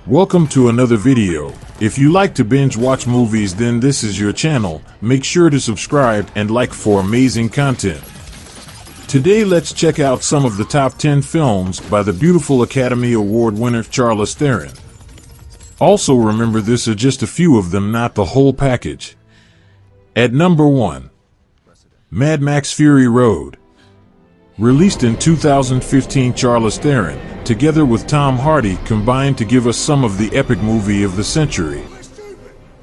Welcome to another video. If you like to binge watch movies, then this is your channel. Make sure to subscribe and like for amazing content. Today let's check out some of the top 10 films by the beautiful Academy Award winner Charlize Theron. Also remember, this are just a few of them, not the whole package. At number 1. Mad Max Fury Road. Released in 2015, Charlize Theron, together with Tom Hardy, combined to give us some of the epic movie of the century.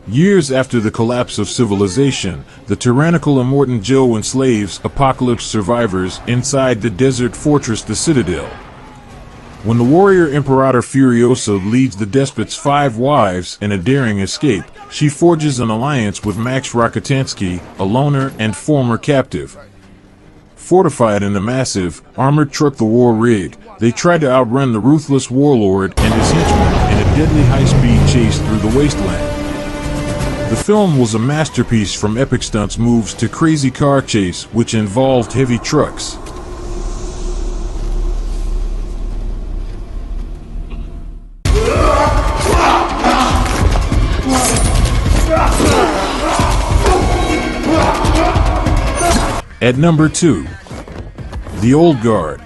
Years after the collapse of civilization, the tyrannical Immortan Joe enslaves apocalypse survivors inside the desert fortress the Citadel. When the warrior Imperator Furiosa leads the despot's 5 wives in a daring escape, she forges an alliance with Max Rakitansky, a loner and former captive. Fortified in a massive, armored truck, the War Rig, they try to outrun the ruthless warlord and his henchmen in a deadly high-speed chase through the wasteland. The film was a masterpiece, from epic stunts moves to crazy car chase which involved heavy trucks. At number 2. The Old Guard.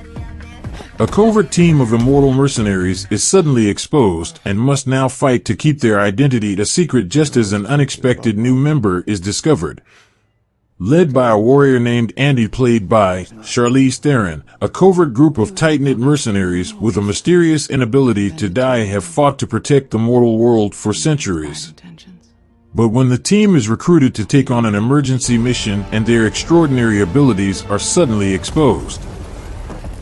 A covert team of immortal mercenaries is suddenly exposed and must now fight to keep their identity a secret, just as an unexpected new member is discovered. Led by a warrior named Andy, played by Charlize Theron, a covert group of tight-knit mercenaries with a mysterious inability to die have fought to protect the mortal world for centuries. But when the team is recruited to take on an emergency mission, and their extraordinary abilities are suddenly exposed.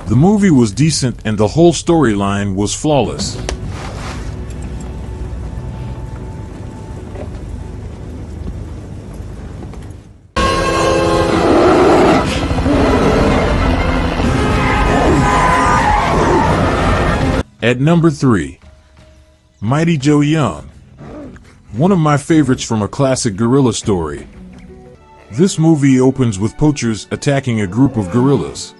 The movie was decent and the whole storyline was flawless. At number 3. Mighty Joe Young. One of my favorites from a classic guerrilla story. This movie opens with poachers attacking a group of guerrillas.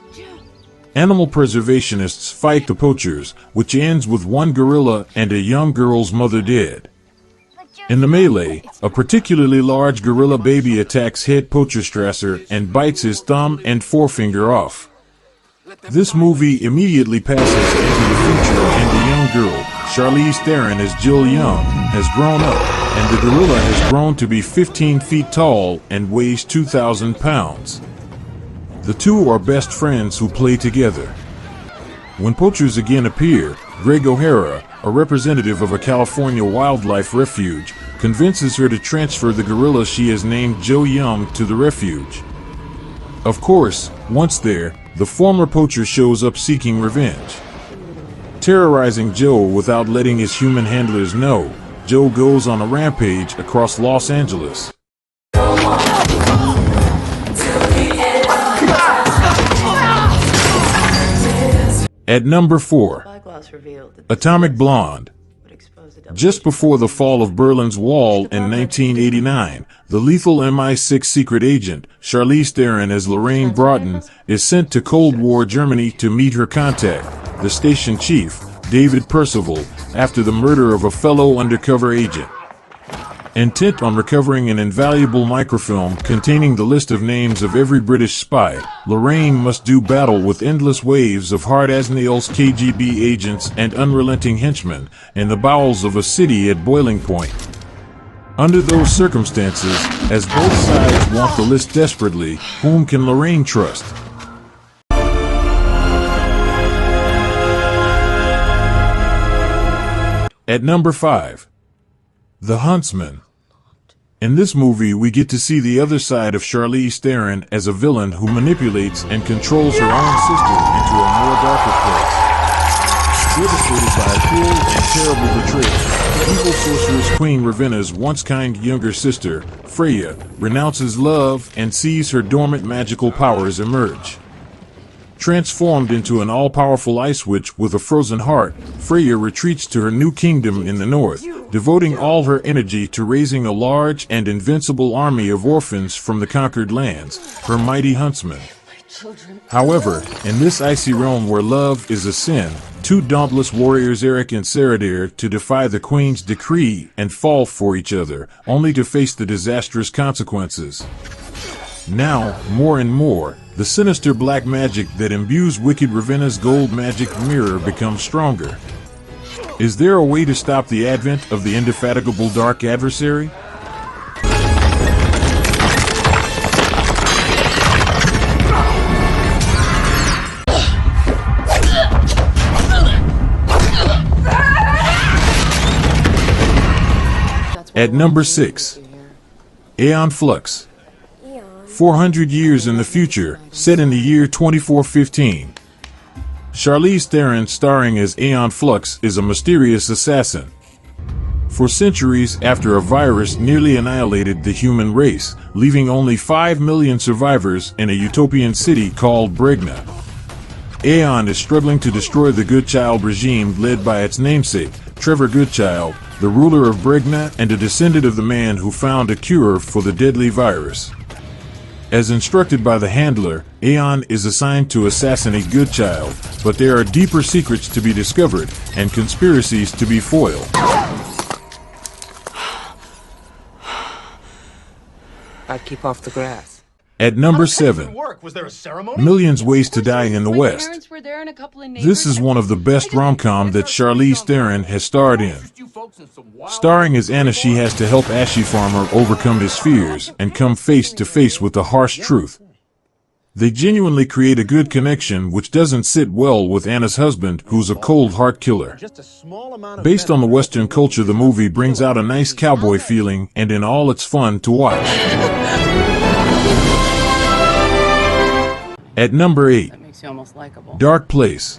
Animal preservationists fight the poachers, which ends with one gorilla and a young girl's mother dead. In the melee, a particularly large gorilla baby attacks head poacher Strasser and bites his thumb and forefinger off. This movie immediately passes into the future, and the young girl, Charlize Theron as Jill Young, has grown up, and the gorilla has grown to be 15 feet tall and weighs 2,000 pounds. The two are best friends who play together. When poachers again appear, Greg O'Hara, a representative of a California wildlife refuge, convinces her to transfer the gorilla she has named Joe Young to the refuge. Of course, once there, the former poacher shows up seeking revenge. Terrorizing Joe without letting his human handlers know, Joe goes on a rampage across Los Angeles. At number 4. Atomic Blonde. Just before the fall of Berlin's Wall in 1989, the lethal MI6 secret agent, Charlize Theron as Lorraine Broughton, is sent to Cold War Germany to meet her contact, the station chief, David Percival, after the murder of a fellow undercover agent. Intent on recovering an invaluable microfilm containing the list of names of every British spy, Lorraine must do battle with endless waves of hard-as-nails KGB agents and unrelenting henchmen in the bowels of a city at boiling point. Under those circumstances, as both sides want the list desperately, whom can Lorraine trust? At number 5. The Huntsman. In this movie, we get to see the other side of Charlize Theron as a villain who manipulates and controls her own sister into a more darker place. Devastated by a cruel and terrible betrayal, evil sorceress Queen Ravenna's once kind younger sister, Freya, renounces love and sees her dormant magical powers emerge. Transformed into an all-powerful ice witch with a frozen heart, Freya retreats to her new kingdom in the north, devoting all her energy to raising a large and invincible army of orphans from the conquered lands, her mighty huntsmen. However, in this icy realm where love is a sin, two dauntless warriors Eric and Sarah dare to defy the Queen's decree and fall for each other, only to face the disastrous consequences. Now, more and more, the sinister black magic that imbues wicked Ravenna's gold magic mirror becomes stronger. Is there a way to stop the advent of the indefatigable dark adversary? At number 6, Aeon Flux. 400 years in the future, set in the year 2415. Charlize Theron, starring as Aeon Flux, is a mysterious assassin. For centuries after a virus nearly annihilated the human race, leaving only 5 million survivors in a utopian city called Bregna, Aeon is struggling to destroy the Goodchild regime led by its namesake, Trevor Goodchild, the ruler of Bregna and a descendant of the man who found a cure for the deadly virus. As instructed by the handler, Aeon is assigned to assassinate Goodchild, but there are deeper secrets to be discovered and conspiracies to be foiled. I'd keep off the grass. At number 7, Millions Ways to Die in the West. This is one of the best rom-com that Charlize Theron has starred in. Starring as Anna, she has to help Ashy Farmer overcome his fears and come face to face with the harsh truth. They genuinely create a good connection, which doesn't sit well with Anna's husband, who's a cold heart killer. Based on the Western culture, the movie brings out a nice cowboy feeling and in all its fun to watch. At number 8, Dark Place.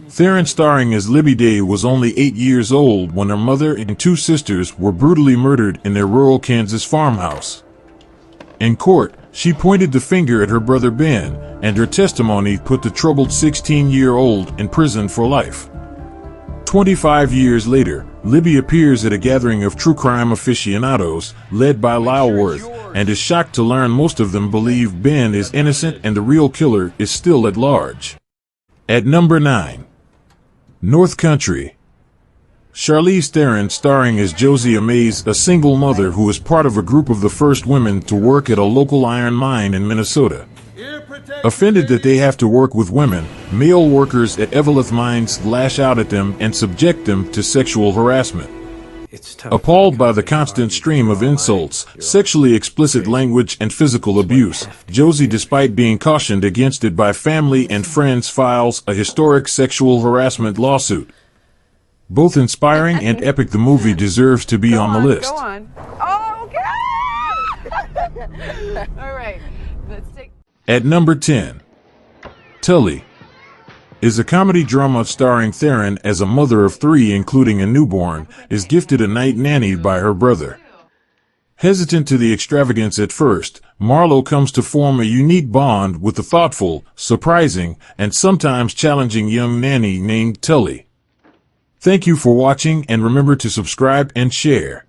Theron, starring as Libby Day, was only 8 years old when her mother and 2 sisters were brutally murdered in their rural Kansas farmhouse. In court, she pointed the finger at her brother Ben, and her testimony put the troubled 16-year-old in prison for life. 25 years later, Libby appears at a gathering of true crime aficionados, led by Lyle Worth, and is shocked to learn most of them believe Ben is innocent and the real killer is still at large. At number 9, North Country. Charlize Theron, starring as Josie Amaze, a single mother who is part of a group of the first women to work at a local iron mine in Minnesota. Offended that they have to work with women, male workers at Eveleth Mines lash out at them and subject them to sexual harassment. Appalled by the constant stream of insults, sexually explicit language, and physical abuse, Josie, despite being cautioned against it by family and friends, files a historic sexual harassment lawsuit. Both inspiring and epic, the movie deserves to be on the list. Go on. Oh, okay. All right. Let's take. At number 10, Tully is a comedy drama starring Theron as a mother of 3, including a newborn, is gifted a night nanny by her brother. Hesitant to the extravagance at first, Marlo comes to form a unique bond with the thoughtful, surprising, and sometimes challenging young nanny named Tully. Thank you for watching, and remember to subscribe and share.